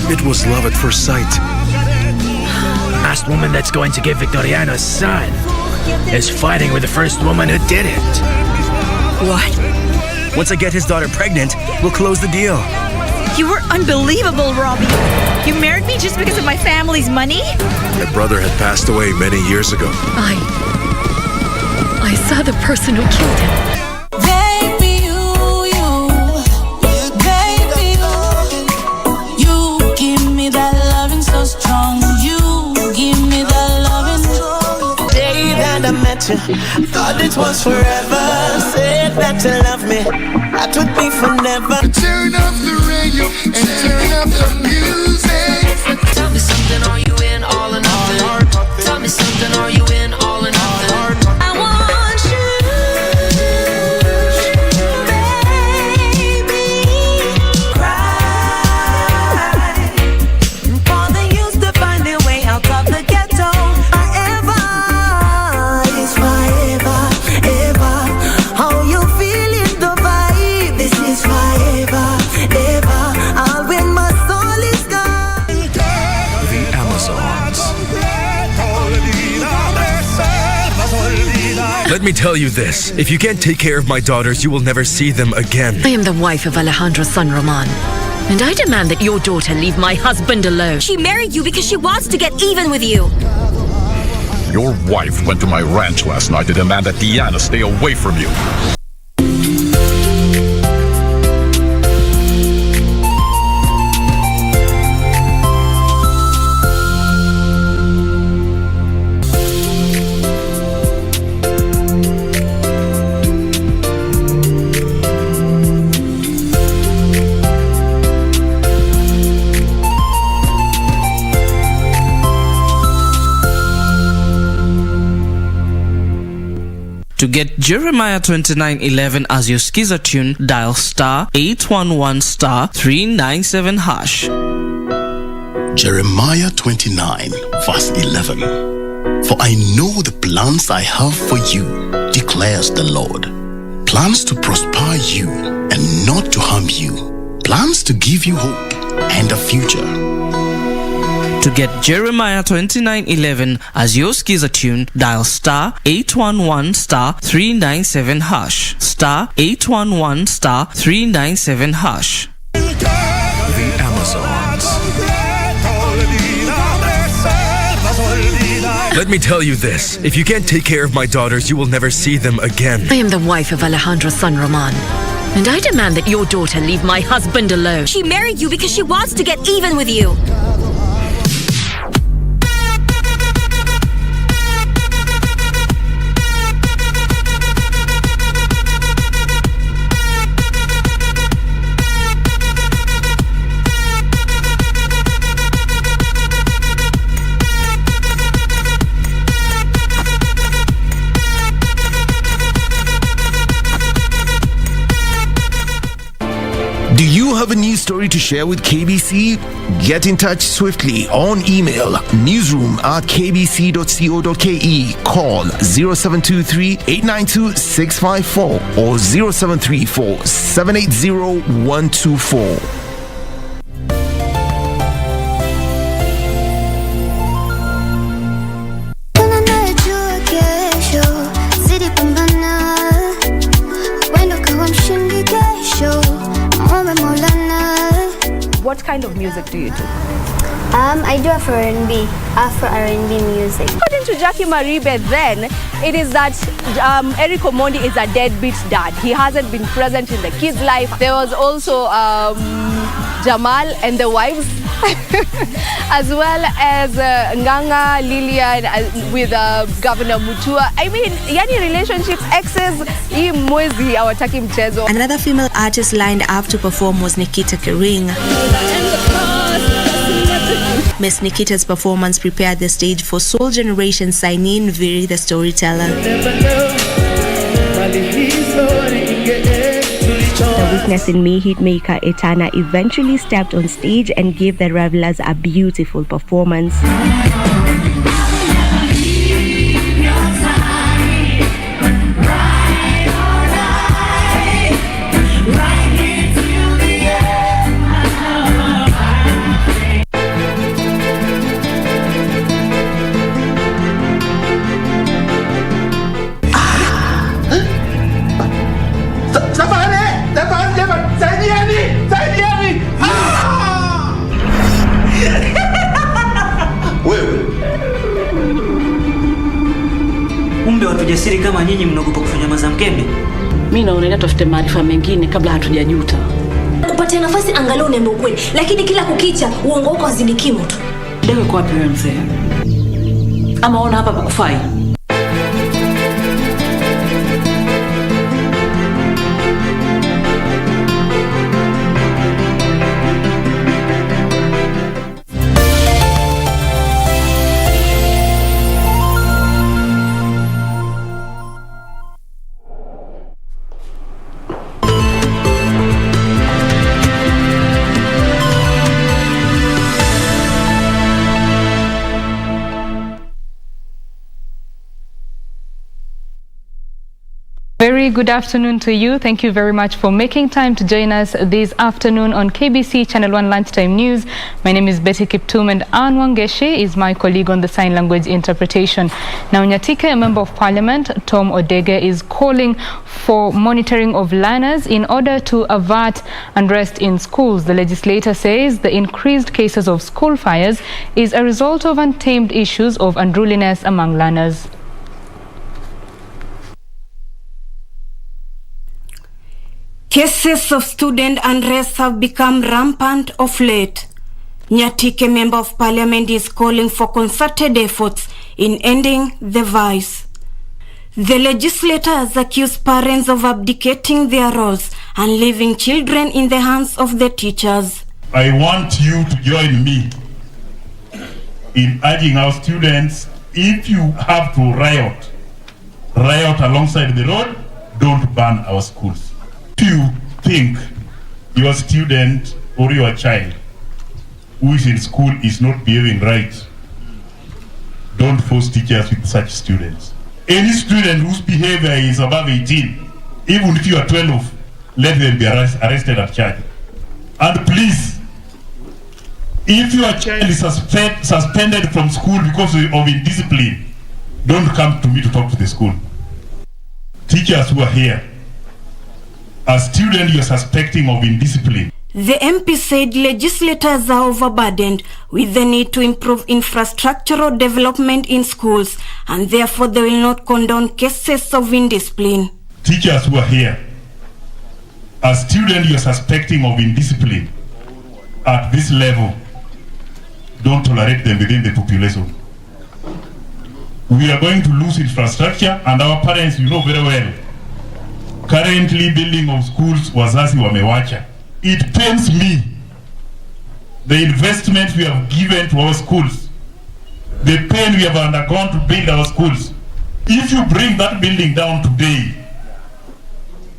It was love at first sight. Last woman that's going to give Victoriano a son is fighting with the first woman who did it. What? Once I get his daughter pregnant, we'll close the deal. You were unbelievable, Robbie. You married me just because of my family's money? My brother had passed away many years ago. I saw the person who killed him. Baby, you give me that loving so strong. You give me that loving. Day that I met you, thought it was forever. Said that you love me, that would be forever. Turn up the radio and turn up the music. Tell me something, are you in all or nothing? Tell me something, are you in all or nothing? I want you, baby. Cry for they used to find their way out of the ghetto. Forever is forever, ever. How you feeling the vibe? This is forever, ever. I'll win my soul is gone. The Amazons. Let me tell you this. If you can't take care of my daughters, you will never see them again. I am the wife of Alejandro's son, Roman. And I demand that your daughter leave my husband alone. She married you because she wants to get even with you. Your wife went to my ranch last night to demand that Deanna stay away from you. To get Jeremiah 29:11 as your Skiza tune, dial star 811 star 397 hash. Jeremiah 29 verse 11. For I know the plans I have for you, declares the Lord. Plans to prosper you and not to harm you. Plans to give you hope and a future. To get Jeremiah 29:11 as your Skiza tune, dial star 811 star 397 hash. Star 811 star 397 hash. The Amazons. Let me tell you this. If you can't take care of my daughters, you will never see them again. I am the wife of Alejandro's son, Roman. And I demand that your daughter leave my husband alone. She married you because she wants to get even with you. Do you have a news story to share with KBC? Get in touch swiftly on email newsroom@kbc.co.ke, call 0723-892-654 or 0734-780-124. What kind of music do you do? I do Afro R&B music. According to Jackie Maribe, then it is that Eric Omondi is a deadbeat dad. He hasn't been present in the kids' life. There was also Jamal and the wives, as well as Nganga, Lilian with Governor Mutua. I mean, yani relationships, exes, hii mwezi hawataki mchezo. Another female artist lined up to perform was Nikita Kering. Miss Nikita's performance prepared the stage for Soul Generation Sainin Viri, the storyteller. The Weakness in Me hitmaker Etana eventually stepped on stage and gave the revelers a beautiful performance. wajasiri kama nyinyi mnaogopa kufanya mazamkembe? Mimi naona tafute maarifa mengine kabla hatujajuta. Kupatia nafasi angalau niambie ukweli, lakini kila kukicha uongo wako hazidi kimo tu. Ndio kwa wapi wewe mzee? Ama ona hapa pakufai. Very good afternoon to you. Thank you very much for making time to join us this afternoon on KBC Channel 1 Lunchtime News. My name is Betty Kiptum and Ann Wangeshe is my colleague on the sign language interpretation. Now, Nyatike, a member of parliament, Tom Odege, is calling for monitoring of learners in order to avert unrest in schools. The legislator says the increased cases of school fires is a result of untamed issues of unruliness among learners. Cases of student unrest have become rampant of late. Nyatike, member of parliament, is calling for concerted efforts in ending the vice. The legislator has accused parents of abdicating their roles and leaving children in the hands of the teachers. I want you to join me in urging our students, if you have to riot alongside the road, don't burn our schools. If you think your student or your child who is in school is not behaving right, don't force teachers with such students. Any student whose behavior is above 18, even if you are 12, let them be arrested at charge. And please, if your child is suspended from school because of indiscipline, don't come to me to talk to the school. Teachers who are here, a student you're suspecting of indiscipline. The MP said legislators are overburdened with the need to improve infrastructural development in schools, and therefore they will not condone cases of indiscipline. Teachers who are here, a student you're suspecting of indiscipline at this level, don't tolerate them within the population. We are going to lose infrastructure, and our parents, you know very well, currently building of schools wazazi wamewacha. It pains me, the investment we have given to our schools, the pain we have undergone to build our schools. If you bring that building down today,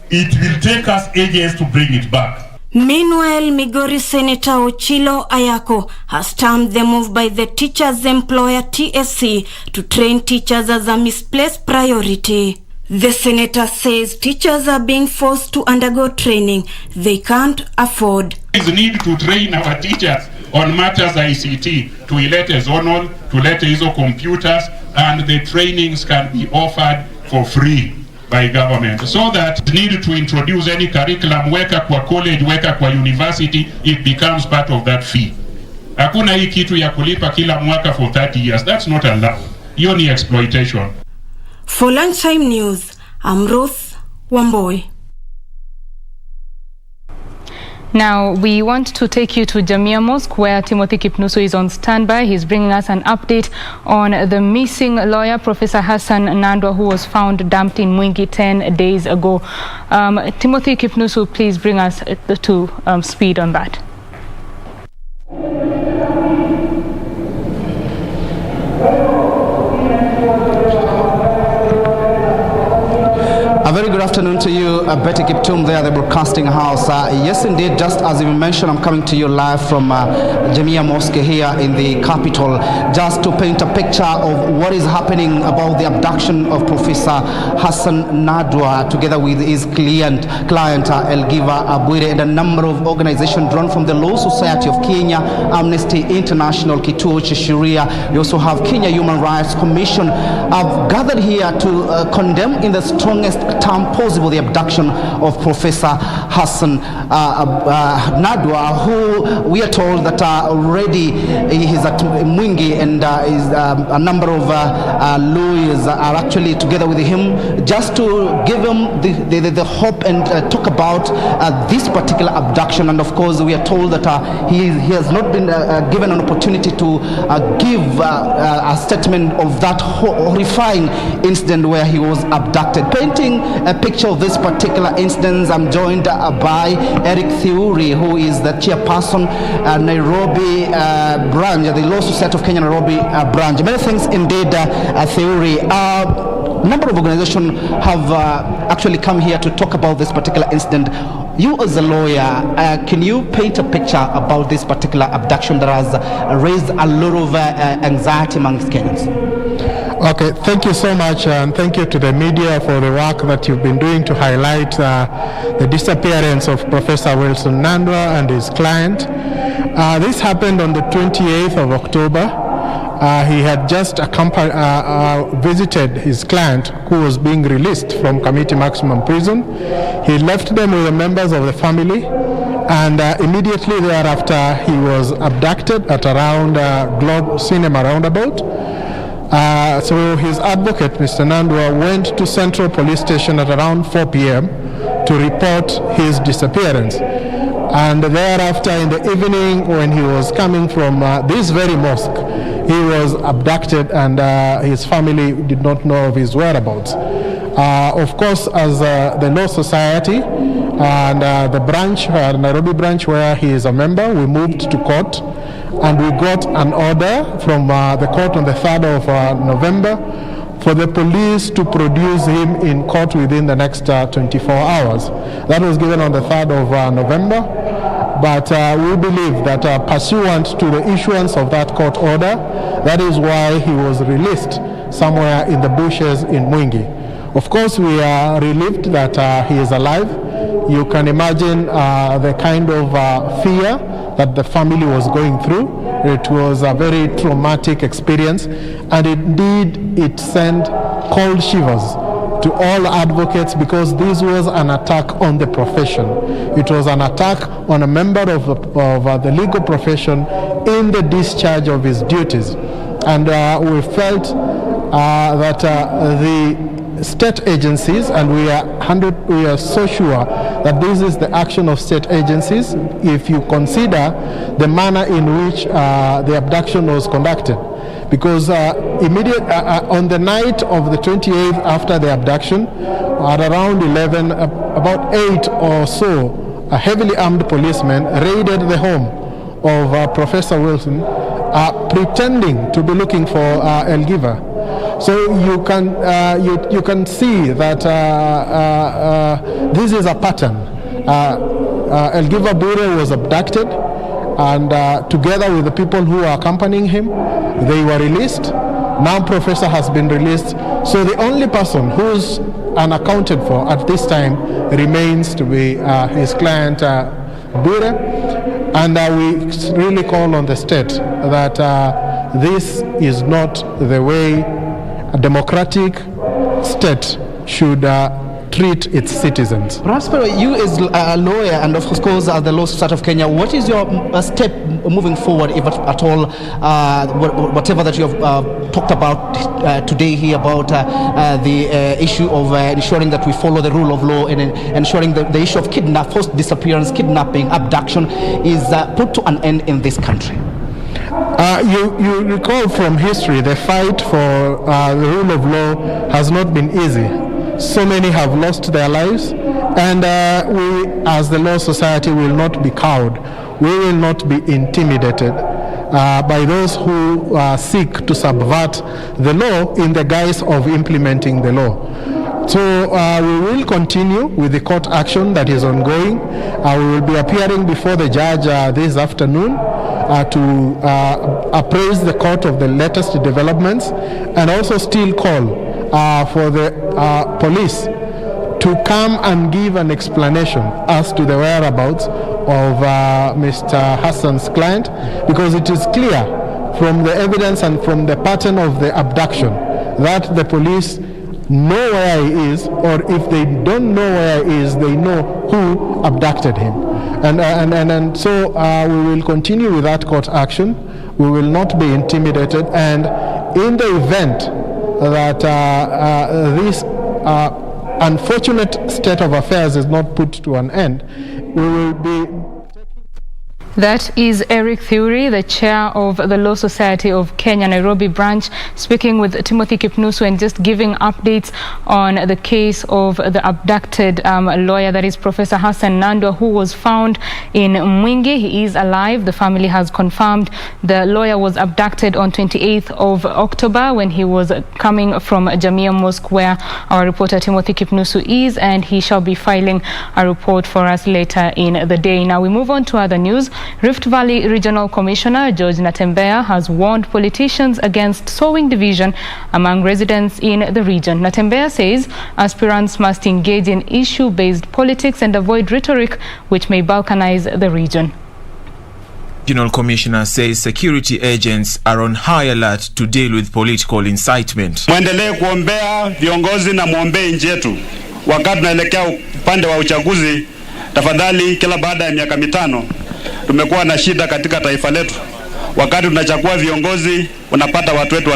it will take us ages to bring it back. Meanwhile, Migori Senator Ochilo Ayako has termed the move by the teachers' employer TSC to train teachers as a misplaced priority. The senator says teachers are being forced to undergo training they can't afford. There is need to train our teachers on matters ICT, tuilete zonal, tulete hizo computers, and the trainings can be offered for free by government. So that need to introduce any curriculum, weka kwa college, weka kwa university, it becomes part of that fee. Hakuna hii kitu ya kulipa kila mwaka for 30 years. That's not allowed. Hiyo ni exploitation. For Lunchtime News, I'm Ruth Wamboy. Now, we want to take you to Jamia Mosque, where Timothy Kipnusu is on standby. He's bringing us an update on the missing lawyer, Professor Hassan Nandwa, who was found dumped in Mwingi 10 days ago. Timothy Kipnusu, please bring us to speed on that. A very good afternoon to you, Betty Kiptum there, the broadcasting house. Yes, indeed, just as you mentioned, I'm coming to you live from Jamia Mosque here in the capital, just to paint a picture of what is happening about the abduction of Professor Hassan Nandwa, together with his client Elgiva Abwire, and a number of organizations drawn from the Law Society of Kenya, Amnesty International, Kituo cha Sheria. You also have Kenya Human Rights Commission. I've gathered here to condemn in the strongest term impossible, the abduction of Professor Hassan Nadwa, who we are told that already he's at Mwingi, and a number of lawyers are actually together with him just to give him the hope and talk about this particular abduction. And of course, we are told that he has not been given an opportunity to give a statement of that horrifying incident where he was abducted. Painting a picture of this particular incident, I'm joined by Eric Theuri, who is the chairperson Nairobi branch, the Law Society of Kenya Nairobi branch. Many things indeed, Theuri. A number of organizations have actually come here to talk about this particular incident. You as a lawyer, can you paint a picture about this particular abduction that has raised a lot of anxiety amongst Kenyans? Okay, thank you so much, and thank you to the media for the work that you've been doing to highlight the disappearance of Professor Wilson Nandwa and his client. This happened on the 28th of October. He had just visited his client, who was being released from Community Maximum Prison. He left them with the members of the family, and immediately thereafter he was abducted at around Globe Cinema roundabout. So his advocate, Mr. Nandwa, went to Central Police Station at around 4 p.m. to report his disappearance. And thereafter, in the evening, when he was coming from this very mosque, he was abducted, and his family did not know of his whereabouts. Of course, as the Law Society and the branch, Nairobi branch, where he is a member, we moved to court, and we got an order from the court on the 3rd of November for the police to produce him in court within the next 24 hours. That was given on the 3rd of November, but we believe that pursuant to the issuance of that court order, that is why he was released somewhere in the bushes in Mwingi. Of course, we are relieved that he is alive. You can imagine the kind of fear that the family was going through. It was a very traumatic experience, and indeed it sent cold shivers to all advocates, because this was an attack on the profession. It was an attack on a member of the legal profession in the discharge of his duties. And we felt that the state agencies, and we are so sure that this is the action of state agencies if you consider the manner in which the abduction was conducted. Because on the night of the 28th after the abduction, at around 11, about 8 or so, a heavily armed policeman raided the home of Professor Wilson, pretending to be looking for El Giver. So you can see that this is a pattern. El Giver Bure was abducted, and together with the people who are accompanying him, they were released. Now Professor has been released. So the only person who's unaccounted for at this time remains to be his client Bure. And we really call on the state that this is not the way a democratic state should treat its citizens. Perhaps you as a lawyer, and of course the Law Society of Kenya, what is your step moving forward, if at all, whatever that you have talked about today here about the issue of ensuring that we follow the rule of law, and ensuring that the issue of forced disappearance, kidnapping, abduction is put to an end in this country? You recall from history, the fight for the rule of law has not been easy. So many have lost their lives, and we as the Law Society will not be cowed. We will not be intimidated by those who seek to subvert the law in the guise of implementing the law. So we will continue with the court action that is ongoing. We will be appearing before the judge this afternoon to appraise the court of the latest developments, and also still call for the police to come and give an explanation as to the whereabouts of Mr. Hassan's client, because it is clear from the evidence and from the pattern of the abduction that the police know where he is, or if they don't know where he is, they know who abducted him. And so we will continue with that court action. We will not be intimidated, and in the event that this unfortunate state of affairs is not put to an end, we will be... That is Eric Thury, the chair of the Law Society of Kenya Nairobi branch, speaking with Timothy Kipnusu and just giving updates on the case of the abducted lawyer, that is Professor Hassan Nandwa, who was found in Mwingi. He is alive. The family has confirmed the lawyer was abducted on 28th of October when he was coming from Jamia Mosque, where our reporter Timothy Kipnusu is, and he shall be filing a report for us later in the day. Now we move on to other news. Rift Valley Regional Commissioner George Natembeya has warned politicians against sowing division among residents in the region. Natembeya says aspirants must engage in issue-based politics and avoid rhetoric which may balkanize the region. Regional Commissioner says security agents are on high alert to deal with political incitement. Muendelee kuombea viongozi na muombee nchi yetu. Wakati tunaelekea upande wa uchaguzi, tafadhali kila baada ya miaka mitano tumekuwa na shida katika taifa letu. Wakati tunachagua viongozi, unapata watu wetu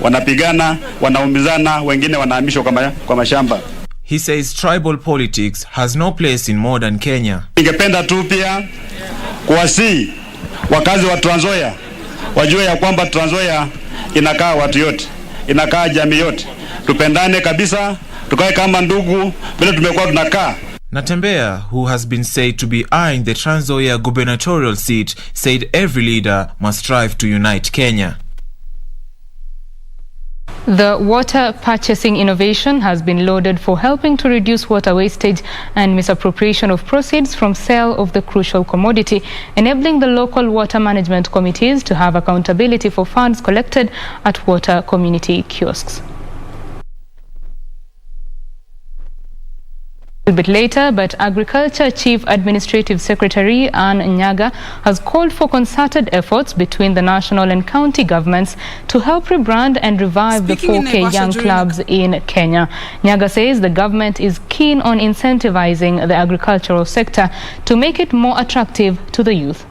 wanapigana, wanaumizana, wengine wanahamishwa kwa mashamba. He says tribal politics has no place in modern Kenya. Ningependa tu pia kuwasihi wakazi wa Trans Nzoia wajue ya kwamba Trans Nzoia inakaa watu yote, inakaa jamii yote. Tupendane kabisa, tukae kama ndugu vile tumekuwa tunakaa. Natembeya, who has been said to be eyeing the Trans Nzoia gubernatorial seat, said every leader must strive to unite Kenya. The water purchasing innovation has been lauded for helping to reduce water wastage and misappropriation of proceeds from sale of the crucial commodity, enabling the local water management committees to have accountability for funds collected at water community kiosks. A bit later, but Agriculture Chief Administrative Secretary Anne Nyaga has called for concerted efforts between the national and county governments to help rebrand and revive the 4K young clubs in Kenya. Nyaga says the government is keen on incentivizing the agricultural sector to make it more attractive to the youth.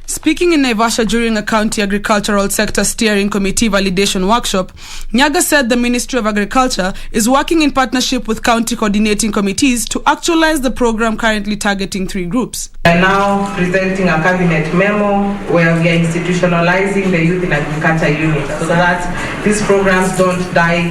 Speaking in Naivasha during a county agricultural sector steering committee validation workshop, Nyaga said the Ministry of Agriculture is working in partnership with county coordinating committees to actualize the program currently targeting 3 groups. We are now presenting a cabinet memo where we are institutionalizing the youth in agriculture unit so that these programs don't die,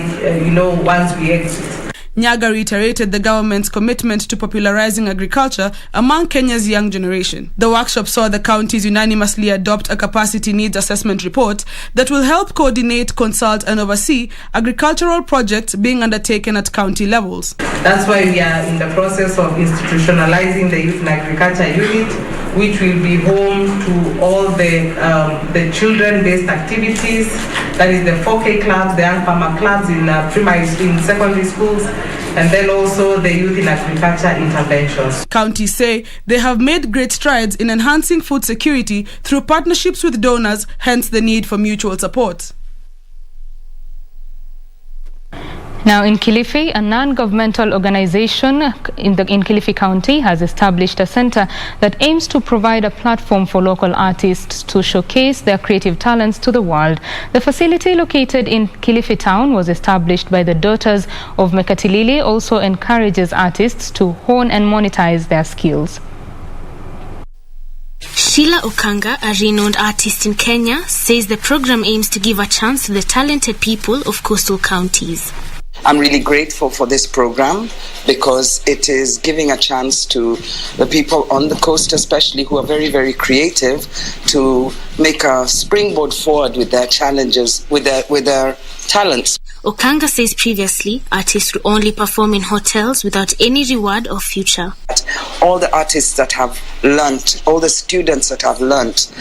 once we exit. Nyaga reiterated the government's commitment to popularizing agriculture among Kenya's young generation. The workshop saw the counties unanimously adopt a capacity needs assessment report that will help coordinate, consult and oversee agricultural projects being undertaken at county levels. That's why we are in the process of institutionalizing the youth in agriculture unit, which will be home to all the children-based activities, that is the 4K clubs, the young farmer clubs in secondary schools, and then also the youth in agriculture interventions. Counties say they have made great strides in enhancing food security through partnerships with donors, hence the need for mutual support. Now in Kilifi, a non-governmental organization in Kilifi County has established a center that aims to provide a platform for local artists to showcase their creative talents to the world. The facility located in Kilifi town was established by the Daughters of Mekatilili, also encourages artists to hone and monetize their skills. Sheila Okanga, a renowned artist in Kenya, says the program aims to give a chance to the talented people of coastal counties. I'm really grateful for this program because it is giving a chance to the people on the coast, especially who are very, very creative, to make a springboard forward with their challenges, with their talents. Okanga says previously, artists would only perform in hotels without any reward or future. All the artists that have learnt, all the students that have learnt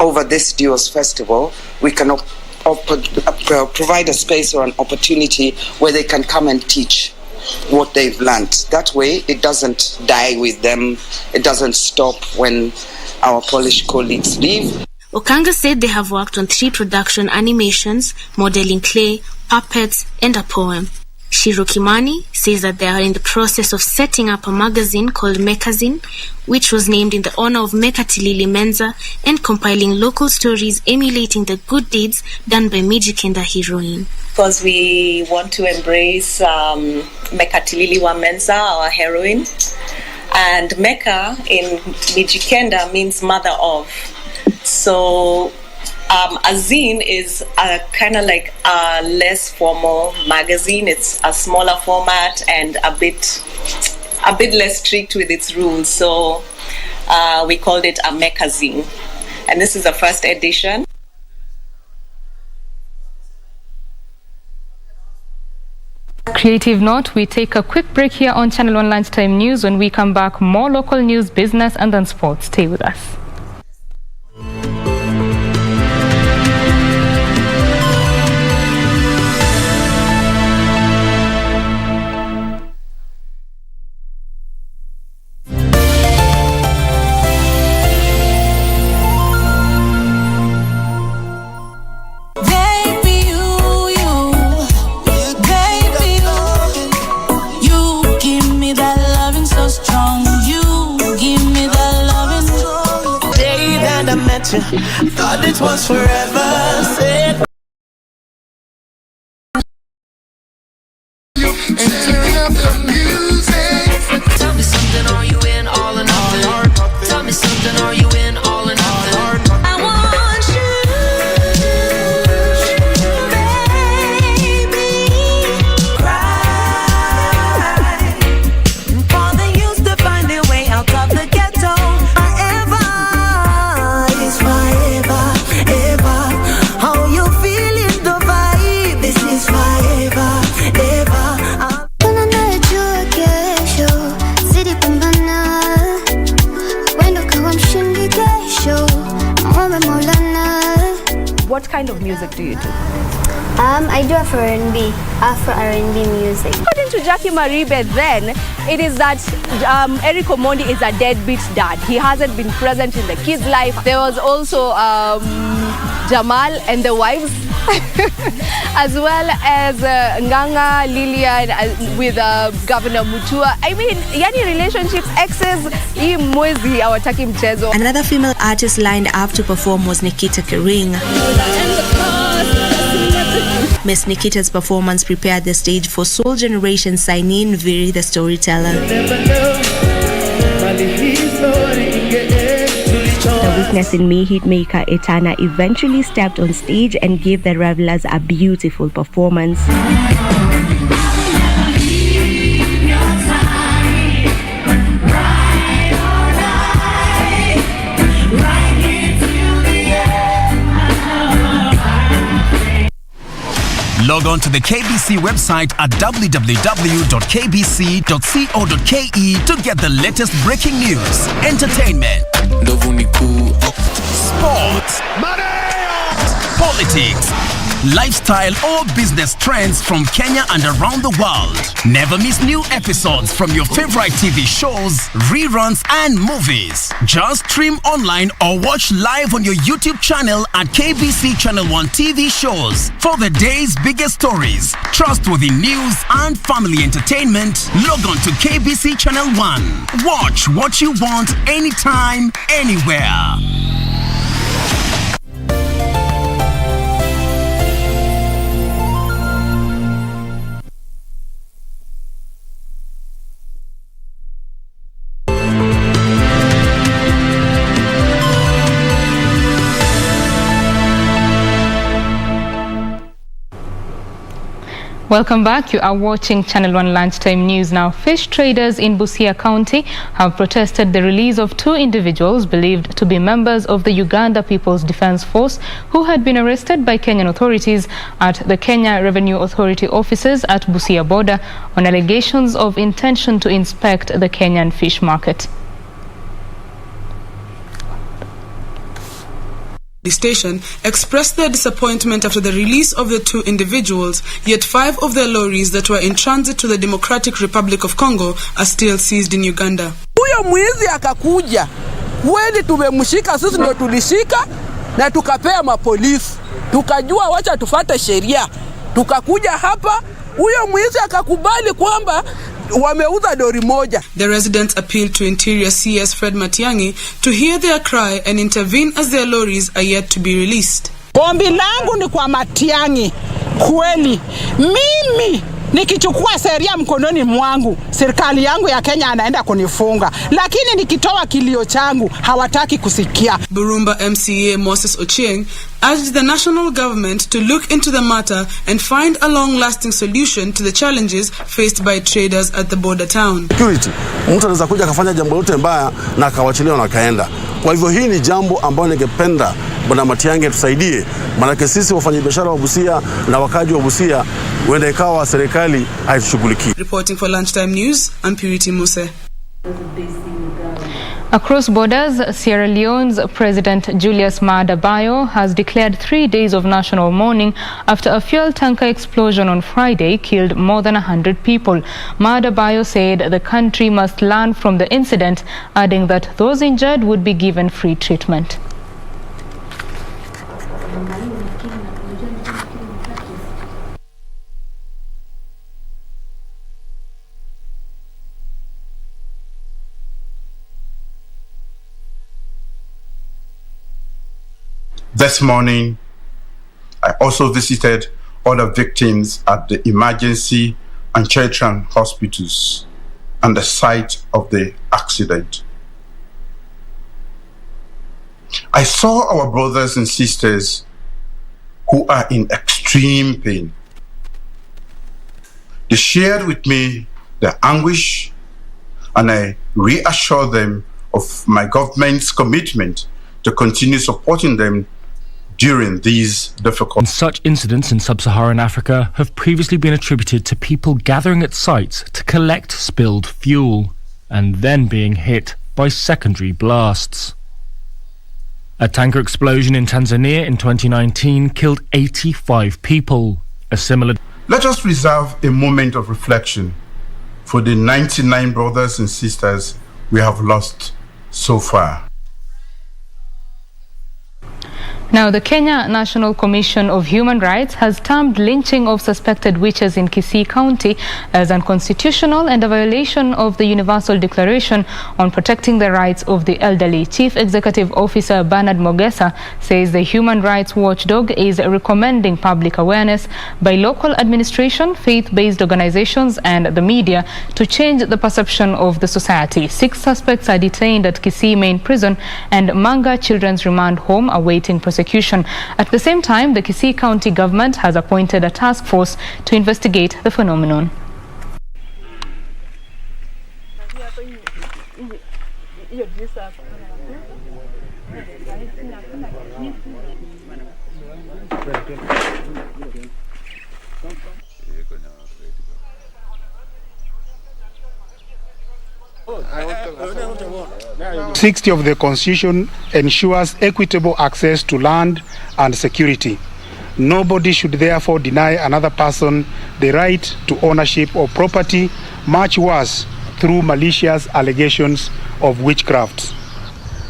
over this Duos Festival, we can provide a space or an opportunity where they can come and teach what they've learned. That way, it doesn't die with them. It doesn't stop when our Polish colleagues leave. Okanga said they have worked on 3 production animations, modeling clay, puppets, and a poem. Shiro Kimani says that they are in the process of setting up a magazine called Mekazine, which was named in the honor of Mekatilili Menza, and compiling local stories emulating the good deeds done by Mijikenda heroine. Because we want to embrace Mekatilili Menza, our heroine. And Meka in Mijikenda means mother of. So a zine is a kind of like a less formal magazine. It's a smaller format and a bit less strict with its rules. So we called it a Mekazine. And this is the first edition. Creative note, we take a quick break here on Channel 1 Lunchtime News. When we come back, more local news, business, and then sports. Stay with us. Thought it was forever. Said and turn up the music. Tell me something, are you in all or nothing? Tell me something, are you in all or nothing? I want you, baby. Cry for the youth to find their way out of the ghetto. What kind of music do you do? I do Afro R&B music. According to Jackie Maribe, then, it is that Eric Omondi is a deadbeat dad. He hasn't been present in the kids' life. There was also Jamal and the wives, as well as Nganga, Lilian with Governor Mutua. I mean, yani relationships, exes, hii mwezi hawataki mchezo. Another female artist lined up to perform was Nikita Kering. Miss Nikita's performance prepared the stage for Soul Generation signee Viri the storyteller. The weakness in me hitmaker Etana eventually stepped on stage and gave the revelers a beautiful performance. Log on to the KBC website at www.kbc.co.ke to get the latest breaking news, entertainment, sports, politics, lifestyle or business trends from Kenya and around the world. Never miss new episodes from your favorite TV shows, reruns and movies. Just stream online or watch live on your YouTube channel at KBC Channel 1 TV shows. For the day's biggest stories, trustworthy news and family entertainment, log on to KBC Channel 1. Watch what you want anytime, anywhere. Welcome back. You are watching Channel 1 Lunchtime News. Now, fish traders in Busia County have protested the release of 2 individuals believed to be members of the Uganda People's Defence Force who had been arrested by Kenyan authorities at the Kenya Revenue Authority offices at Busia border on allegations of intention to inspect the Kenyan fish market. The station expressed their disappointment after the release of the 2 individuals, yet 5 of their lorries that were in transit to the Democratic Republic of Congo are still seized in Uganda. Huyo mwizi akakuja, kweli tumemshika, sisi ndio tulishika, na tukapea mapolisi. Tukajua wacha tufate sheria. Tukakuja hapa, huyo mwizi akakubali kwamba wameuza dori moja. The residents appealed to Interior CS Fred Matiang'i to hear their cry and intervene as their lorries are yet to be released. Ombi langu ni kwa Matiang'i, kweli mimi nikichukua sheria mkononi mwangu, serikali yangu ya Kenya anaenda kunifunga, lakini nikitoa kilio changu hawataki kusikia. Burumba MCA Moses Ochieng urged the national government to look into the matter and find a long-lasting solution to the challenges faced by traders at the border town. Security, mtu anaweza kuja akafanya jambo lote mbaya na akawachilia na kaenda. Kwa hivyo hii ni jambo ambalo ningependa Bwana Matiang'i tusaidie, maana sisi wafanyabiashara wa Busia na wakaji wa Busia wenda ikawa serikali haitushughulikii. Reporting for Lunchtime News, I'm Purity Muse. Across borders, Sierra Leone's President Julius Maada Bio has declared 3 days of national mourning after a fuel tanker explosion on Friday killed more than 100 people. Maada Bio said the country must learn from the incident, adding that those injured would be given free treatment. This morning, I also visited other victims at the emergency and children's hospitals and the site of the accident. I saw our brothers and sisters who are in extreme pain. They shared with me their anguish, and I reassured them of my government's commitment to continue supporting them during these difficult. Such incidents in sub-Saharan Africa have previously been attributed to people gathering at sites to collect spilled fuel and then being hit by secondary blasts. A tanker explosion in Tanzania in 2019 killed 85 people. A similar... Let us reserve a moment of reflection for the 99 brothers and sisters we have lost so far. Now, the Kenya National Commission of Human Rights has termed lynching of suspected witches in Kisii County as unconstitutional and a violation of the Universal Declaration on Protecting the Rights of the Elderly. Chief Executive Officer Bernard Mogesa says the human rights watchdog is recommending public awareness by local administration, faith-based organizations and the media to change the perception of the society. 6 suspects are detained at Kisii Main Prison and Manga Children's Remand Home awaiting prosecution. At the same time, the Kisii County government has appointed a task force to investigate the phenomenon. Article 60 of the Constitution ensures equitable access to land and security. Nobody should therefore deny another person the right to ownership of property, much worse through malicious allegations of witchcraft.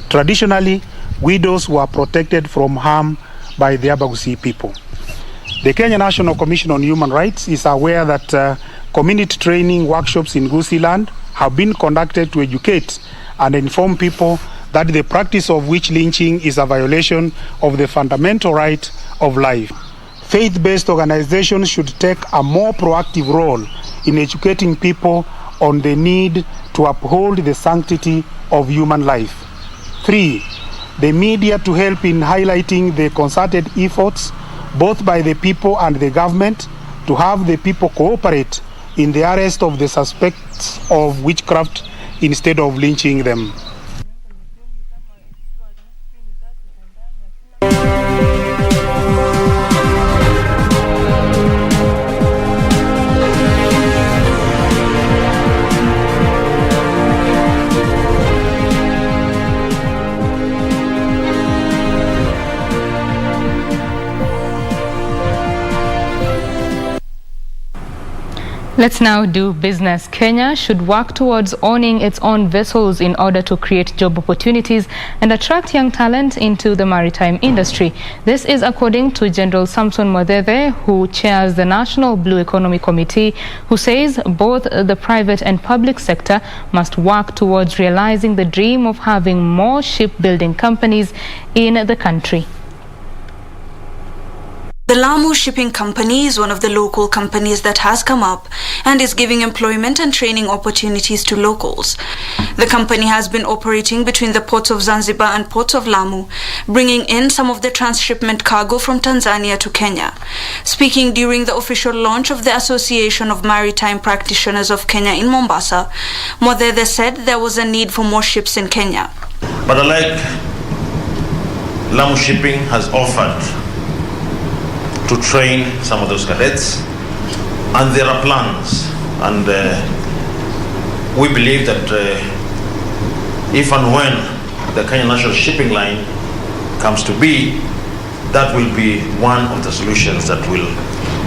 Traditionally, widows were protected from harm by the Abagusi people. The Kenya National Commission on Human Rights is aware that community training workshops in Gusii land have been conducted to educate and inform people that the practice of witch lynching is a violation of the fundamental right of life. Faith-based organizations should take a more proactive role in educating people on the need to uphold the sanctity of human life. 3. The media to help in highlighting the concerted efforts both by the people and the government to have the people cooperate in the arrest of the suspects of witchcraft instead of lynching them. Let's now do business. Kenya should work towards owning its own vessels in order to create job opportunities and attract young talent into the maritime industry. This is according to General Samson Mwadhedhe, who chairs the National Blue Economy Committee, who says both the private and public sector must work towards realizing the dream of having more shipbuilding companies in the country. The Lamu Shipping Company is one of the local companies that has come up and is giving employment and training opportunities to locals. The company has been operating between the ports of Zanzibar and ports of Lamu, bringing in some of the transshipment cargo from Tanzania to Kenya. Speaking during the official launch of the Association of Maritime Practitioners of Kenya in Mombasa, Mwadhedhe said there was a need for more ships in Kenya. But like Lamu Shipping has offered to train some of those cadets, and there are plans, and we believe that if and when the Kenya National Shipping Line comes to be, that will be one of the solutions that will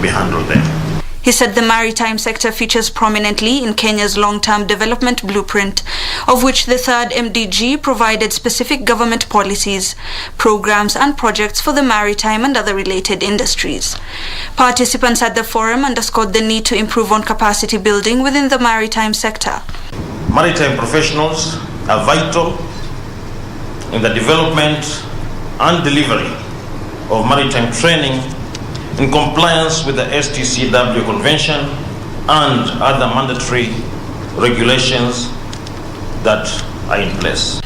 be handled there. He said the maritime sector features prominently in Kenya's long-term development blueprint, of which the third MDG provided specific government policies, programs and projects for the maritime and other related industries. Participants at the forum underscored the need to improve on capacity building within the maritime sector. Maritime professionals are vital in the development and delivery of maritime training in compliance with the STCW Convention and other mandatory regulations that are in place.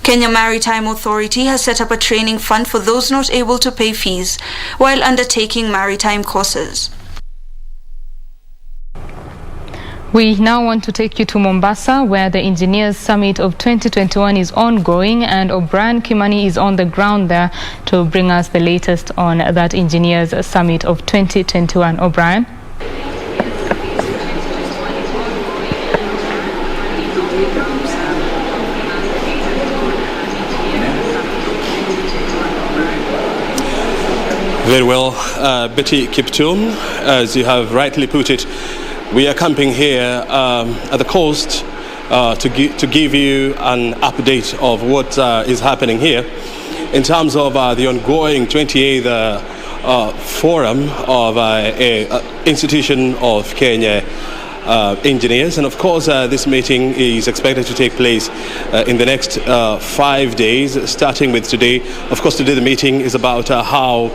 Kenya Maritime Authority has set up a training fund for those not able to pay fees while undertaking maritime courses. We now want to take you to Mombasa, where the Engineers Summit of 2021 is ongoing, and O'Brien Kimani is on the ground there to bring us the latest on that Engineers Summit of 2021. O'Brien. Very well, Betty Kiptum, as you have rightly put it, we are camping here at the coast to give you an update of what is happening here in terms of the ongoing 28th forum of Institution of Kenya Engineers. And of course, this meeting is expected to take place in the next 5 days, starting with today. Of course, today the meeting is about how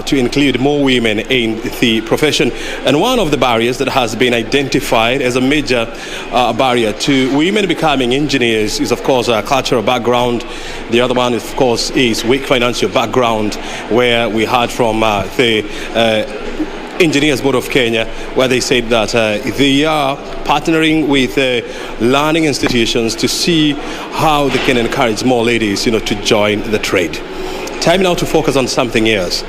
to include more women in the profession. And one of the barriers that has been identified as a major barrier to women becoming engineers is, of course, a cultural background. The other one, of course, is weak financial background, where we heard from the Engineers Board of Kenya, where they said that they are partnering with learning institutions to see how they can encourage more ladies, to join the trade. Time now to focus on something else.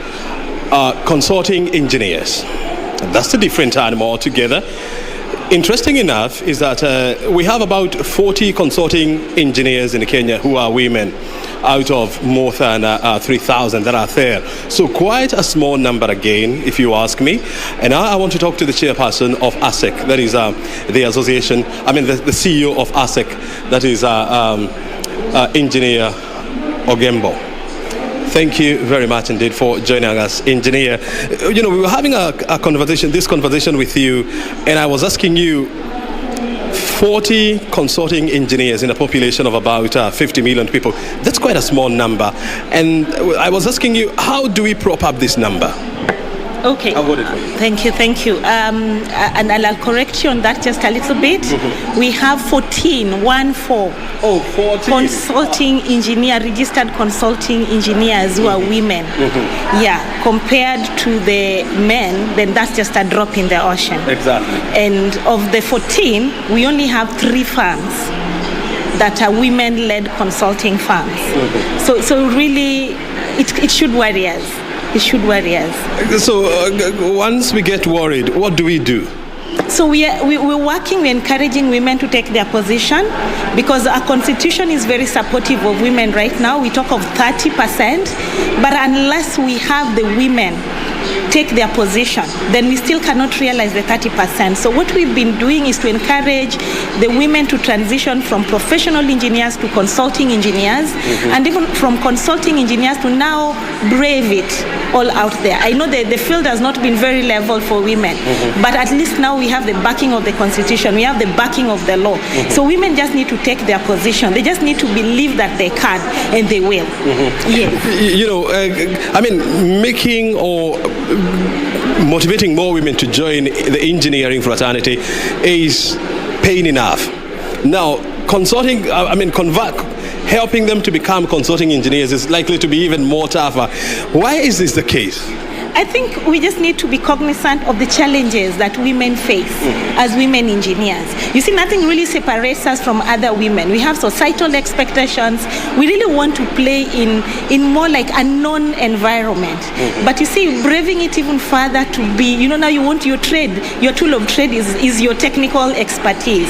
Consulting engineers. That's a different animal altogether. Interesting enough is that we have about 40 consulting engineers in Kenya who are women, out of more than 3,000 that are there. So quite a small number again, if you ask me. And now I want to talk to the chairperson of ASEC, that is the association, the CEO of ASEC, that is Engineer Ogembo. Thank you very much indeed for joining us, Engineer. We were having this conversation with you, and I was asking you, 40 consulting engineers in a population of about 50 million people. That's quite a small number. And I was asking you, how do we prop up this number? Okay. I'll hold it for you. Thank you. And I'll correct you on that just a little bit. Mm-hmm. We have 14 consulting engineer, registered consulting engineers who are women. Mm-hmm. Yeah, compared to the men, then that's just a drop in the ocean. Exactly. And of the 14, we only have 3 firms that are women-led consulting firms. Mm-hmm. So really, it should worry us. It should worry us. So once we get worried, what do we do? So we're working, we're encouraging women to take their position, because our constitution is very supportive of women right now. We talk of 30%, but unless we have the women take their position, then we still cannot realize the 30%. So what we've been doing is to encourage the women to transition from professional engineers to consulting engineers, and even from consulting engineers to now brave it all out there. I know that the field has not been very level for women, but at least now we have the backing of the Constitution, we have the backing of the law. So women just need to take their position. They just need to believe that they can, and they will. Yes. You know, I mean, making or motivating more women to join the engineering fraternity is pain enough. Now, consulting, helping them to become consulting engineers is likely to be even more tougher. Why is this the case? I think we just need to be cognizant of the challenges that women face as women engineers. You see, nothing really separates us from other women. We have societal expectations. We really want to play in more like a known environment. But you see, braving it even further to be, now you want your trade, your tool of trade is your technical expertise.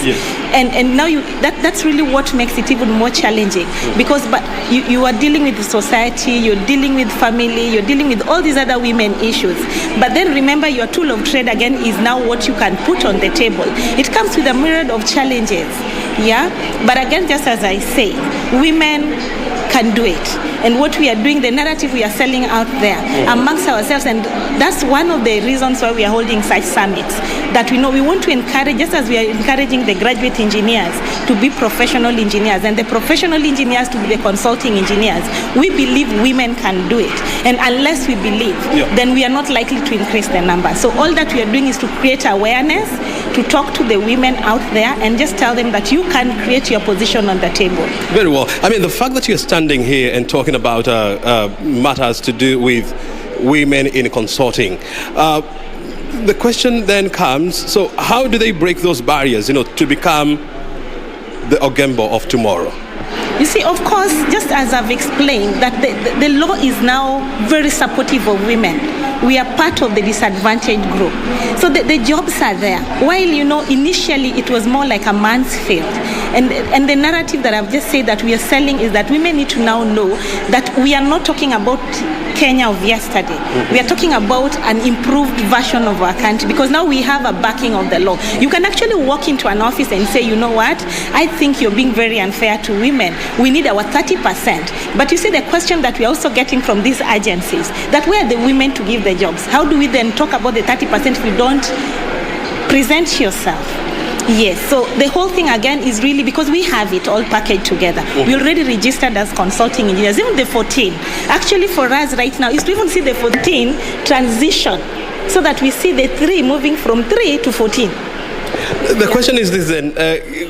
And now that's really what makes it even more challenging, because you are dealing with the society, you're dealing with family, you're dealing with all these other women issues. But then remember, your tool of trade again is now what you can put on the table. It comes with a myriad of challenges, but again, just as I say, women can do it. And what we are doing, the narrative we are selling out there amongst ourselves, and that's one of the reasons why we are holding such summits, that we want to encourage, just as we are encouraging the graduate engineers to be professional engineers and the professional engineers to be the consulting engineers. We believe women can do it, and unless we believe, then we are not likely to increase the number. So all that we are doing is to create awareness, to talk to the women out there and just tell them that you can create your position on the table. Very well. I mean, the fact that you're standing here and talking about matters to do with women in consulting, the question then comes, so how do they break those barriers, to become the Ogembo of tomorrow? You see, of course, just as I've explained, that the law is now very supportive of women. We are part of the disadvantaged group. So the jobs are there. While, initially it was more like a man's field. And the narrative that I've just said that we are selling is that women need to now know that we are not talking about Kenya of yesterday. We are talking about an improved version of our country, because now we have a backing of the law. You can actually walk into an office and say, you know what, I think you're being very unfair to women. We need our 30%. But you see, the question that we're also getting from these agencies, that where are the women to give the jobs? How do we then talk about the 30% if you don't present yourself? Yes, so the whole thing again is really because we have it all packaged together. We already registered as consulting engineers, even the 14. Actually for us right now is to even see the 14 transition, so that we see the 3 moving from 3 to 14. The question is this then,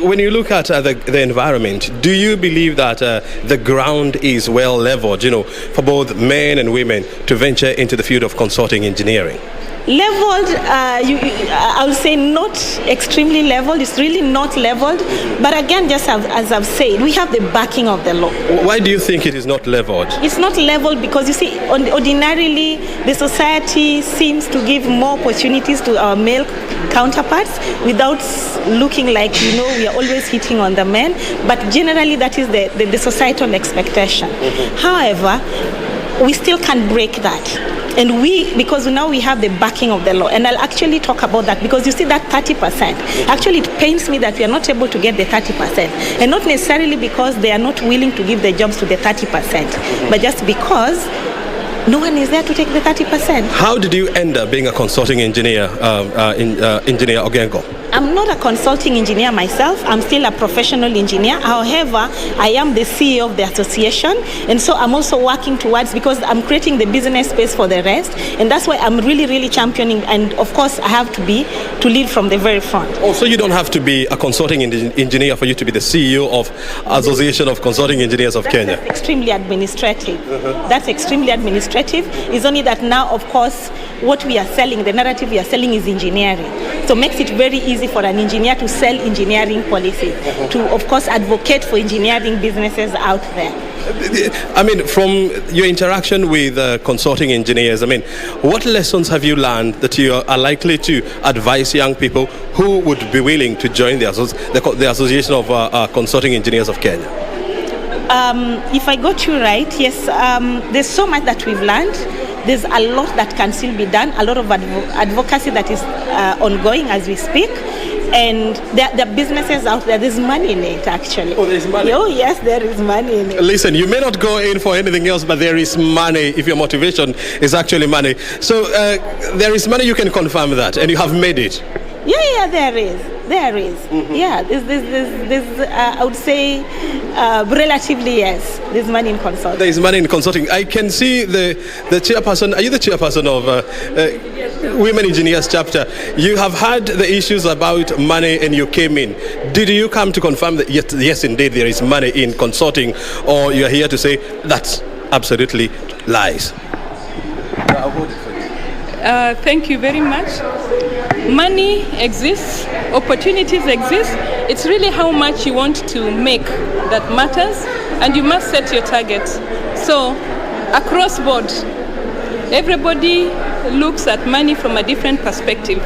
when you look at the environment, do you believe that the ground is well leveled, for both men and women to venture into the field of consulting engineering? Leveled, I would say not extremely leveled. It's really not leveled. But again, just as I've said, we have the backing of the law. Why do you think it is not leveled? It's not leveled because, you see, ordinarily the society seems to give more opportunities to our male counterparts without looking like, we are always hitting on the men. But generally that is the societal expectation. However, we still can break that. And because now we have the backing of the law, and I'll actually talk about that, because you see that 30%, actually it pains me that we are not able to get the 30%, and not necessarily because they are not willing to give the jobs to the 30%, but just because no one is there to take the 30%. How did you end up being a consulting engineer, Engineer Ogengo? I'm not a consulting engineer myself. I'm still a professional engineer. However, I am the CEO of the association, and so I'm also working towards, because I'm creating the business space for the rest, and that's why I'm really, really championing. And of course, I have to lead from the very front. Oh, so you don't have to be a consulting engineer for you to be the CEO of Association of Consulting Engineers of Kenya? That's extremely administrative. That's extremely administrative. It's only that now, of course, what we are selling, the narrative we are selling is engineering. So it makes it very easy for an engineer to sell engineering policies, to, of course, advocate for engineering businesses out there. I mean, from your interaction with consulting engineers, what lessons have you learned that you are likely to advise young people who would be willing to join the Association of Consulting Engineers of Kenya? if I got you right, yes, there's so much that we've learned. There's a lot that can still be done, a lot of advocacy that is ongoing as we speak. And there are businesses out there, there's money in it actually. Oh, there's money? Oh, yes, there is money in it. Listen, you may not go in for anything else, but there is money if your motivation is actually money. So there is money, you can confirm that, and you have made it. Yeah, there is. Mm-hmm. Yeah, there's I would say, relatively yes, there's money in consulting. There is money in consulting. I can see the chairperson. Are you the chairperson of Women Engineers chapter? You have had the issues about money, and you came in. Did you come to confirm that yes, indeed, there is money in consulting, or you are here to say that's absolutely lies? Thank you very much. Money exists, opportunities exist. It's really how much you want to make that matters, and you must set your targets. So, across board, everybody looks at money from a different perspective.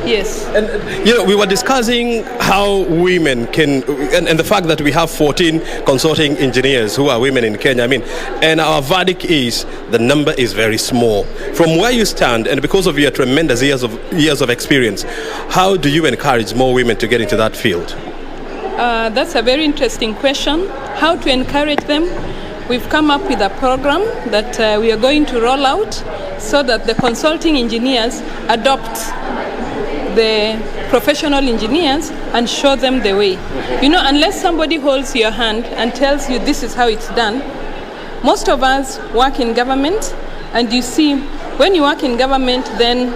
Yes. And we were discussing how women can, and the fact that we have 14 consulting engineers who are women in Kenya. And our verdict is the number is very small. From where you stand, and because of your tremendous years of experience, how do you encourage more women to get into that field? That's a very interesting question. How to encourage them? We've come up with a program that we are going to roll out so that the consulting engineers adopt the professional engineers and show them the way. Unless somebody holds your hand and tells you this is how it's done, most of us work in government, and you see, when you work in government, then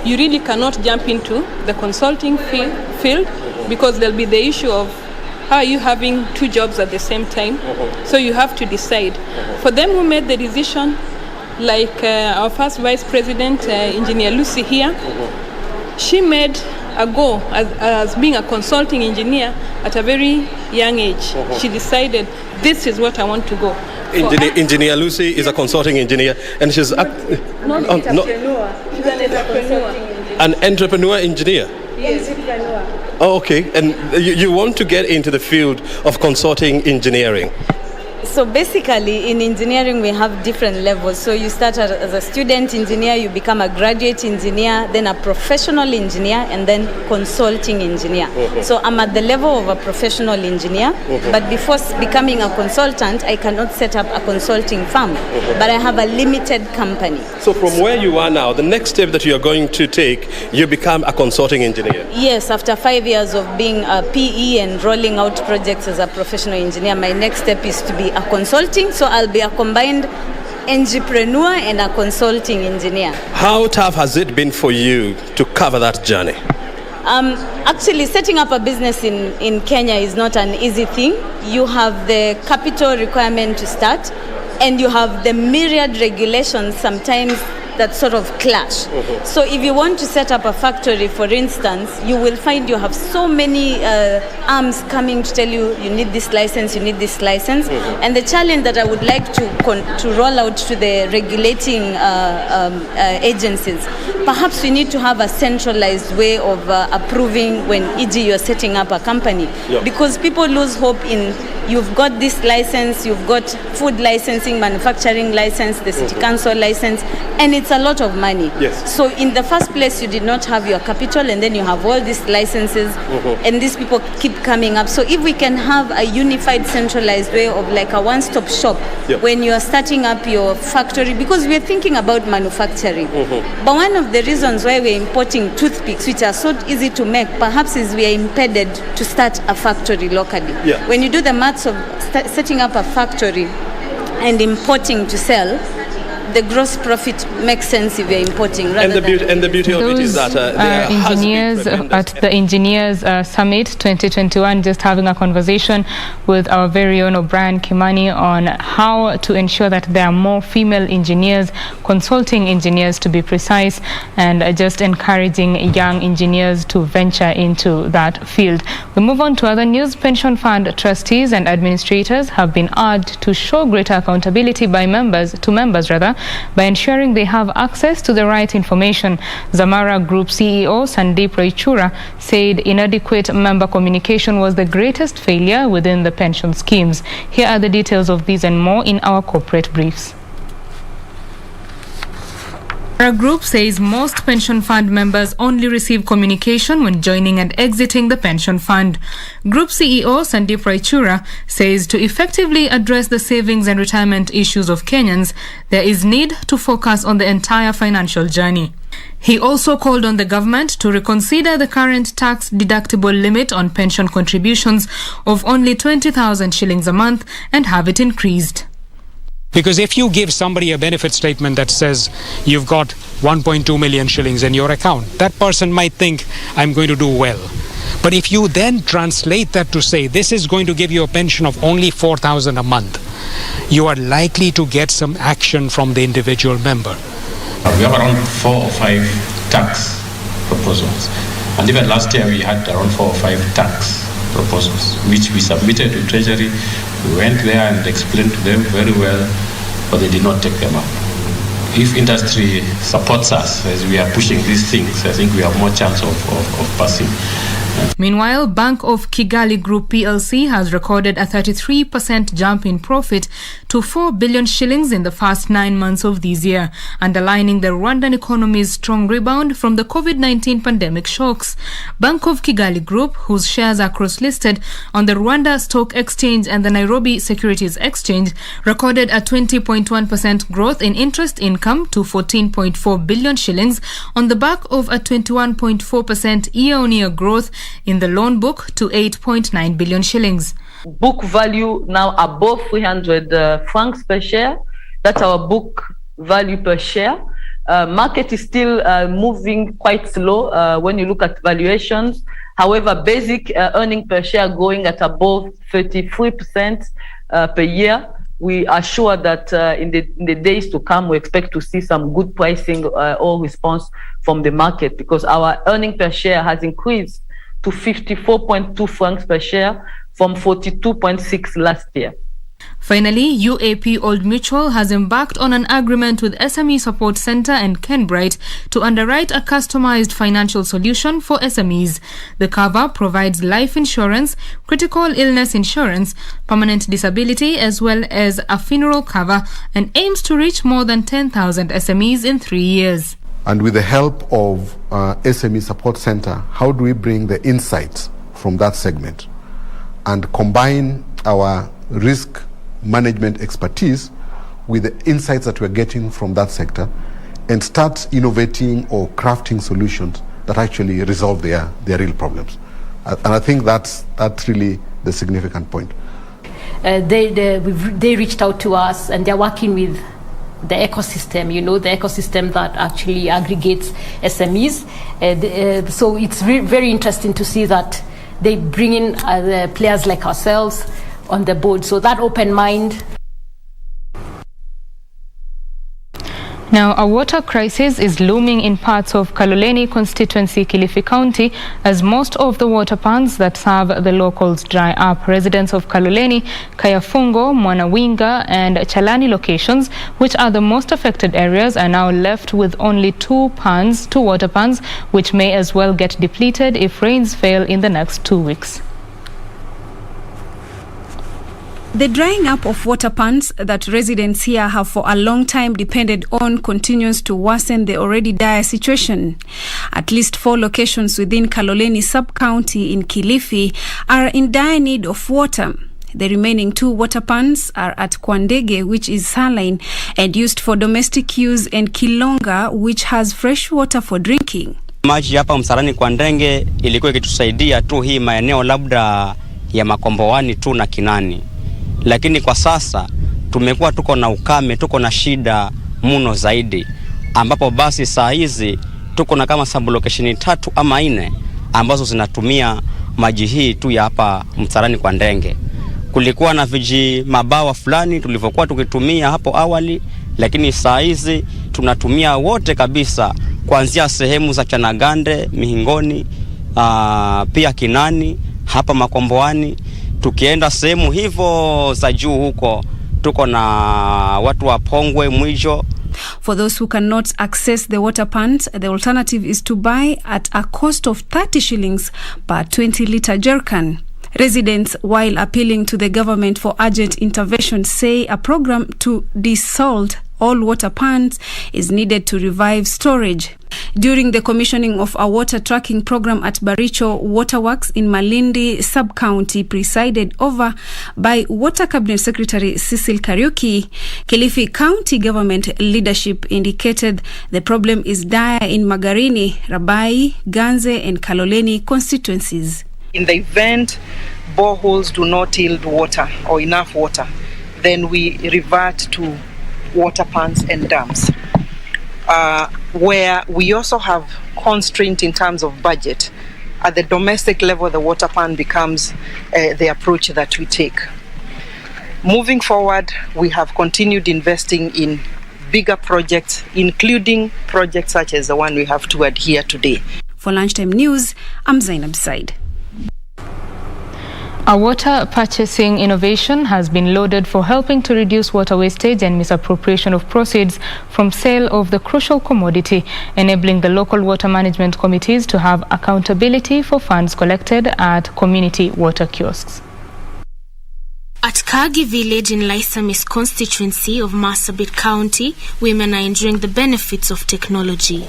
you really cannot jump into the consulting field because there'll be the issue of how are you having two jobs at the same time? So you have to decide. For them who made the decision, like our first Vice President, Engineer Lucy here, she made a go as being a consulting engineer at a very young age. She decided, this is what I want to go. Engineer Lucy is a consulting engineer, and she's not entrepreneur. She's an entrepreneur. An entrepreneur engineer? Yes. Entrepreneur. Oh, okay. And you want to get into the field of consulting engineering? So basically in engineering we have different levels. So you start as a student engineer, you become a graduate engineer, then a professional engineer, and then consulting engineer. So I'm at the level of a professional engineer, but before becoming a consultant, I cannot set up a consulting firm, but I have a limited company. So from where you are now, the next step that you are going to take, you become a consulting engineer? Yes, after 5 years of being a PE and rolling out projects as a professional engineer, my next step is to be a consulting, so I'll be a combined entrepreneur and a consulting engineer. How tough has it been for you to cover that journey? Actually, setting up a business in Kenya is not an easy thing. You have the capital requirement to start, and you have the myriad regulations sometimes that sort of clash. So if you want to set up a factory, for instance, you will find you have so many arms coming to tell you, you need this license, you need this license. And the challenge that I would like to roll out to the regulating agencies, perhaps we need to have a centralized way of approving when, e.g., you're setting up a company. Because people lose hope in, you've got this license, you've got food licensing, manufacturing license, the city council license, and it's a lot of money. Yes. So in the first place, you did not have your capital, and then you have all these licenses, and these people keep coming up. So if we can have a unified, centralized way of like a one-stop shop when you are starting up your factory, because we're thinking about manufacturing. But one of the reasons why we're importing toothpicks, which are so easy to make, perhaps is we are impeded to start a factory locally. When you do the maths of setting up a factory and importing to sell, the gross profit makes sense if you're importing. And the beauty of it is that there engineers at the Engineers Summit 2021, just having a conversation with our very own O'Brien Kimani on how to ensure that there are more female engineers, consulting engineers to be precise, and just encouraging young engineers to venture into that field. We move on to other news. Pension fund trustees and administrators have been urged to show greater accountability by members by ensuring they have access to the right information. Zamara Group CEO Sandeep Raichura said inadequate member communication was the greatest failure within the pension schemes. Here are the details of these and more in our corporate briefs. Our group says most pension fund members only receive communication when joining and exiting the pension fund. Group CEO Sandeep Raichura says to effectively address the savings and retirement issues of Kenyans, there is need to focus on the entire financial journey. He also called on the government to reconsider the current tax deductible limit on pension contributions of only 20,000 shillings a month and have it increased. Because if you give somebody a benefit statement that says you've got 1.2 million shillings in your account, that person might think I'm going to do well. But if you then translate that to say this is going to give you a pension of only 4,000 a month, you are likely to get some action from the individual member. We have around 4 or 5 tax proposals. And even last year we had around 4 or 5 tax proposals, which we submitted to Treasury. We went there and explained to them very well, but they did not take them up. If industry supports us as we are pushing these things, I think we have more chance of passing. Meanwhile, Bank of Kigali Group PLC has recorded a 33% jump in profit to 4 billion shillings in the first 9 months of this year, underlining the Rwandan economy's strong rebound from the COVID-19 pandemic shocks. Bank of Kigali Group, whose shares are cross-listed on the Rwanda Stock Exchange and the Nairobi Securities Exchange, recorded a 20.1% growth in interest income to 14.4 billion shillings on the back of a 21.4% year-on-year growth in the loan book to 8.9 billion shillings. Book value now above 300 francs per share. That's our book value per share. Market is still moving quite slow when you look at valuations. However, basic earning per share going at above 33% per year. We are sure that in the days to come, we expect to see some good pricing or response from the market, because our earning per share has increased to 54.2 francs per share from 42.6 last year. Finally, UAP Old Mutual has embarked on an agreement with SME Support Center and Kenbright to underwrite a customized financial solution for SMEs. The cover provides life insurance, critical illness insurance, permanent disability, as well as a funeral cover, and aims to reach more than 10,000 SMEs in 3 years. And with the help of SME Support Center, how do we bring the insights from that segment and combine our risk management expertise with the insights that we're getting from that sector and start innovating or crafting solutions that actually resolve their real problems. And I think that's really the significant point. They reached out to us and they're working with the ecosystem, the ecosystem that actually aggregates SMEs. So it's very interesting to see that they bring in the players like ourselves on the board. So that open mind. Now, a water crisis is looming in parts of Kaloleni constituency, Kilifi County, as most of the water ponds that serve the locals dry up. Residents of Kaloleni, Kayafungo, Mwanawinga and Chalani locations, which are the most affected areas, are now left with only two water ponds, which may as well get depleted if rains fail in the next 2 weeks. The drying up of water ponds that residents here have for a long time depended on continues to worsen the already dire situation. At least 4 locations within Kaloleni sub-county in Kilifi are in dire need of water. The remaining 2 water ponds are at Kwandege, which is saline and used for domestic use, and Kilonga, which has fresh water for drinking. Maji hapa Msarani Kwandege ilikuwa ikitusaidia tu hii maeneo labda ya Makombowani tu na Kinani. Lakini kwa sasa tumekuwa tuko na ukame, tuko na shida muno zaidi, ambapo basi saa hizi tuko na kama sub-location 3 ama 4 ambazo zinatumia maji hii tu ya hapa Msarani Kwandege. Kulikuwa na viji mabawa fulani tulivyokuwa tukitumia hapo awali, lakini saa hizi tunatumia wote kabisa, kuanzia sehemu za Chanagande, Mihingoni, pia Kinani, hapa Makombowani. Tukienda sehemu hivyo za juu huko, tuko na watu wa Pongwe, Mwijo, For those who cannot access the water pans, the alternative is to buy at a cost of 30 shillings per 20-litre jerrycan. Residents, while appealing to the government for urgent intervention, say a program to desalt all water pans is needed to revive storage. During the commissioning of a water tracking program at Baricho Waterworks in Malindi Sub-County, presided over by Water Cabinet Secretary Cecil Kariuki, Kilifi County government leadership indicated the problem is dire in Magarini, Rabai, Ganze and Kaloleni constituencies. In the event boreholes do not yield water or enough water, then we revert to water pans and dams, where we also have constraint in terms of budget. At the domestic level, the water pan becomes the approach that we take. Moving forward, we have continued investing in bigger projects, including projects such as the one we have toured here today. For Lunchtime News, I'm Zainab Said. A water purchasing innovation has been lauded for helping to reduce water wastage and misappropriation of proceeds from sale of the crucial commodity, enabling the local water management committees to have accountability for funds collected at community water kiosks. At Kagi village in Laisamis constituency of Marsabit County, women are enjoying the benefits of technology.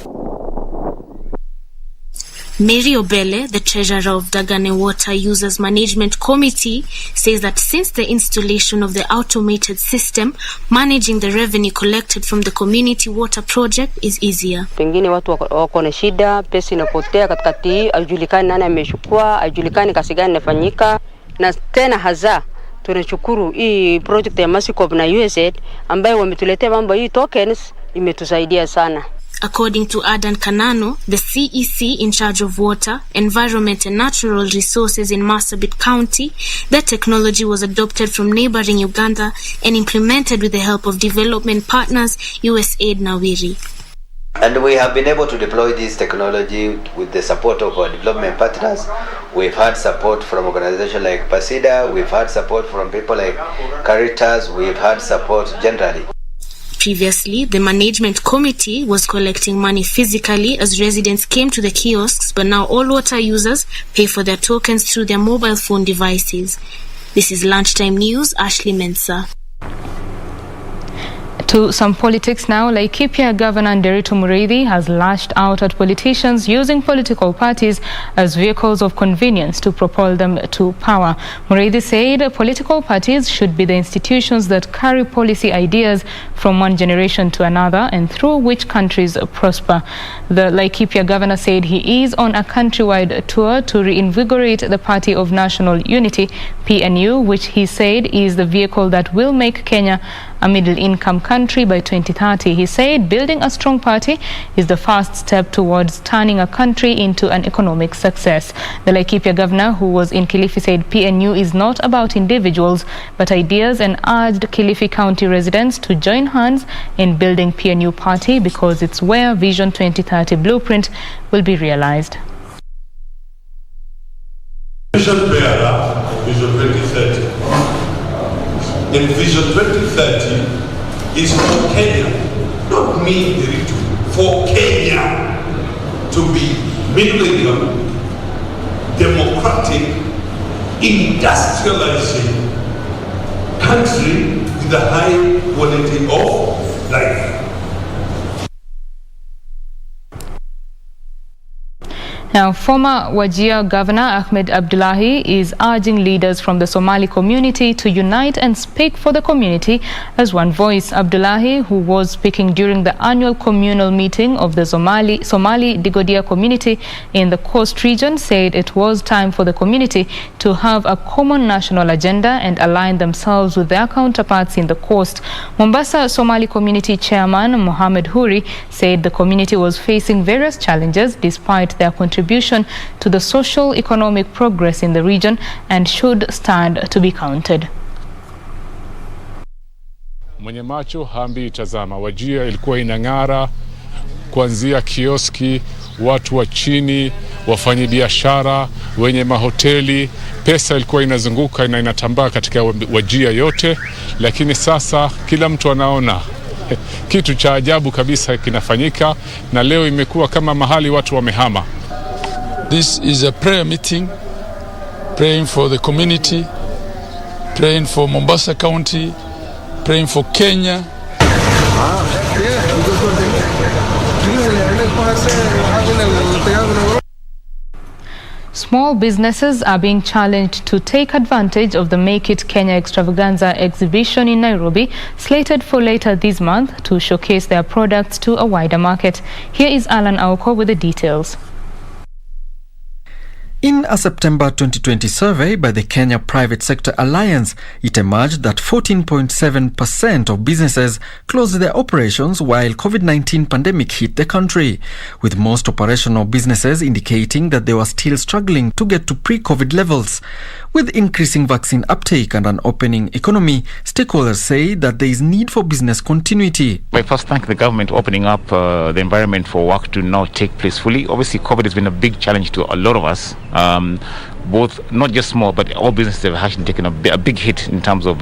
Mary Obele, the treasurer of Dagane Water Users Management Committee, says that since the installation of the automated system, managing the revenue collected from the community water project is easier. Pengine watu wako na shida, pesa inapotea katikati, haijulikani nani amechukua, haijulikani kasi gani inafanyika, na tena haza tunashukuru hii project ya Masikov na USAID ambayo wametuletea mambo hii tokens imetusaidia sana. According to Adan Kanano, the CEC in charge of water, environment and natural resources in Marsabit County, the technology was adopted from neighboring Uganda and implemented with the help of development partners USAID Nawiri. And we have been able to deploy this technology with the support of our development partners. We've had support from organizations like PASIDA, we've had support from people like Caritas, we've had support generally. Previously, the management committee was collecting money physically as residents came to the kiosks, but now all water users pay for their tokens through their mobile phone devices. This is Lunchtime News, Ashley Mensa. To some politics now, Laikipia Governor Nderitu Mureithi has lashed out at politicians using political parties as vehicles of convenience to propel them to power. Mureithi said political parties should be the institutions that carry policy ideas from one generation to another and through which countries prosper. The Laikipia Governor said he is on a countrywide tour to reinvigorate the Party of National Unity, PNU, which he said is the vehicle that will make Kenya a middle-income country by 2030. He said building a strong party is the first step towards turning a country into an economic success. The Laikipia governor, who was in Kilifi, said PNU is not about individuals but ideas and urged Kilifi County residents to join hands in building PNU party because it's where Vision 2030 blueprint will be realized. Vision bearer, Vision 2030. And Vision 2030 is for Kenya, not me, for Kenya to be middle-income, democratic, industrializing country with a high quality of life. Now, former Wajir Governor Ahmed Abdullahi is urging leaders from the Somali community to unite and speak for the community as one voice. Abdullahi, who was speaking during the annual communal meeting of the Somali Digodia community in the Coast region, said it was time for the community to have a common national agenda and align themselves with their counterparts in the Coast. Mombasa Somali community chairman Mohammed Huri said the community was facing various challenges despite their contribution to the social economic progress in the region and should stand to be counted. Mwenye macho hambi tazama. Wajia ilikuwa inang'ara kuanzia kioski, watu wa chini, wafanyabiashara, wenye mahoteli, pesa ilikuwa inazunguka na inatambaa katika Wajia yote, lakini sasa kila mtu anaona kitu cha ajabu kabisa kinafanyika, na leo imekuwa kama mahali watu wamehama. This is a prayer meeting, praying for the community, praying for Mombasa County, praying for Kenya. Small businesses are being challenged to take advantage of the Make It Kenya Extravaganza exhibition in Nairobi, slated for later this month to showcase their products to a wider market. Here is Alan Aoko with the details. In a September 2020 survey by the Kenya Private Sector Alliance, it emerged that 14.7% of businesses closed their operations while COVID-19 pandemic hit the country, with most operational businesses indicating that they were still struggling to get to pre-COVID levels. With increasing vaccine uptake and an opening economy, stakeholders say that there is need for business continuity. I first thank the government opening up the environment for work to now take place fully. Obviously, COVID has been a big challenge to a lot of us. Both, not just small, but all businesses have actually taken a big hit in terms of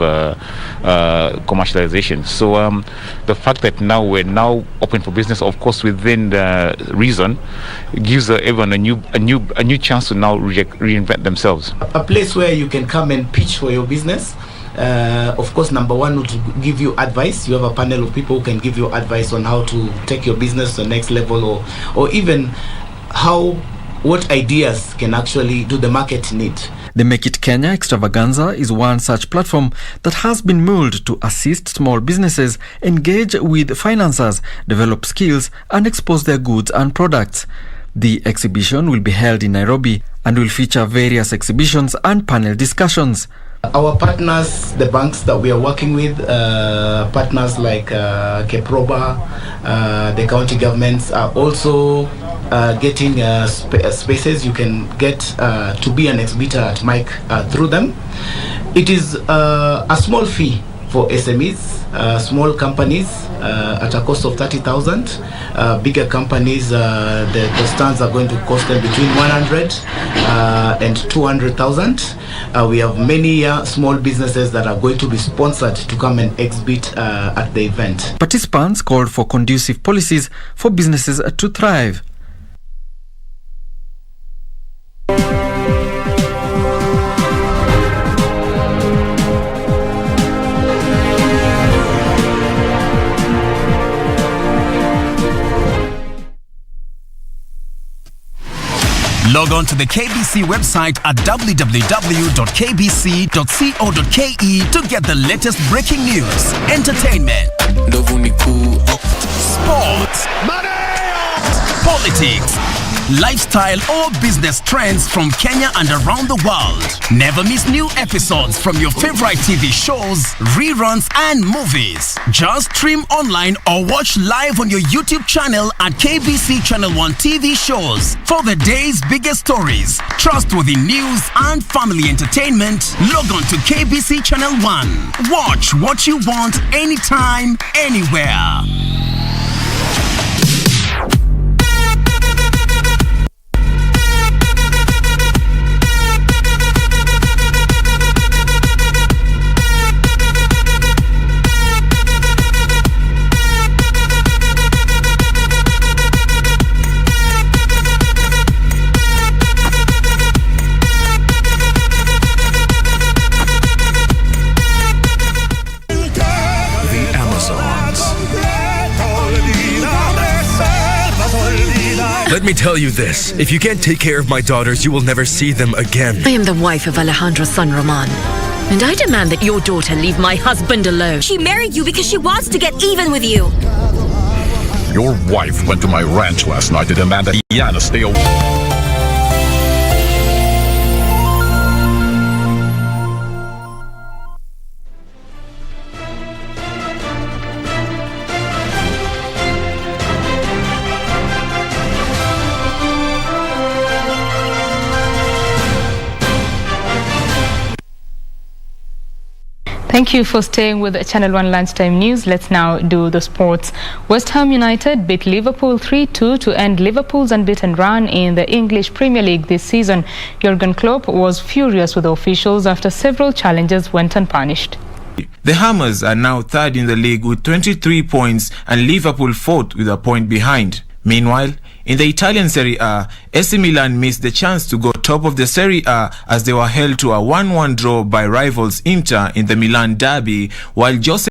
commercialization. So the fact that now we're now open for business, of course, within the reason, gives everyone a new chance to now reinvent themselves. A place where you can come and pitch for your business. Of course, number one would give you advice. You have a panel of people who can give you advice on how to take your business to the next level, or even what ideas can actually do the market need. The Make It Kenya Extravaganza is one such platform that has been molded to assist small businesses engage with financiers, develop skills and expose their goods and products. The exhibition will be held in Nairobi and will feature various exhibitions and panel discussions. Our partners, the banks that we are working with, partners like Keproba, the county governments are also getting spaces. You can get to be an exhibitor at MIC through them. It is a small fee for SMEs, small companies at a cost of 30,000. Bigger companies, the stands are going to cost them between 100 and 200,000. We have many small businesses that are going to be sponsored to come and exhibit at the event. Participants called for conducive policies for businesses to thrive. Log on to the KBC website at www.kbc.co.ke to get the latest breaking news, entertainment, sports, politics, lifestyle or business trends from Kenya and around the world. Never miss new episodes from your favorite TV shows, reruns and movies. Just stream online or watch live on your YouTube channel at KBC Channel 1 TV shows. For the day's biggest stories, trustworthy news and family entertainment, log on to KBC Channel 1. Watch what you want anytime, anywhere. Let me tell you this, if you can't take care of my daughters, you will never see them again. I am the wife of Alejandro's son, Roman. And I demand that your daughter leave my husband alone. She married you because she wants to get even with you. Your wife went to my ranch last night to demand that Yana stay away. Thank you for staying with Channel 1 Lunchtime News. Let's now do the sports. West Ham United beat Liverpool 3-2 to end Liverpool's unbeaten run in the English Premier League this season. Jurgen Klopp was furious with the officials after several challenges went unpunished. The Hammers are now third in the league with 23 points and Liverpool fourth with a point behind. Meanwhile, in the Italian Serie A, AC Milan missed the chance to go top of the Serie A as they were held to a 1-1 draw by rivals Inter in the Milan derby, while Jose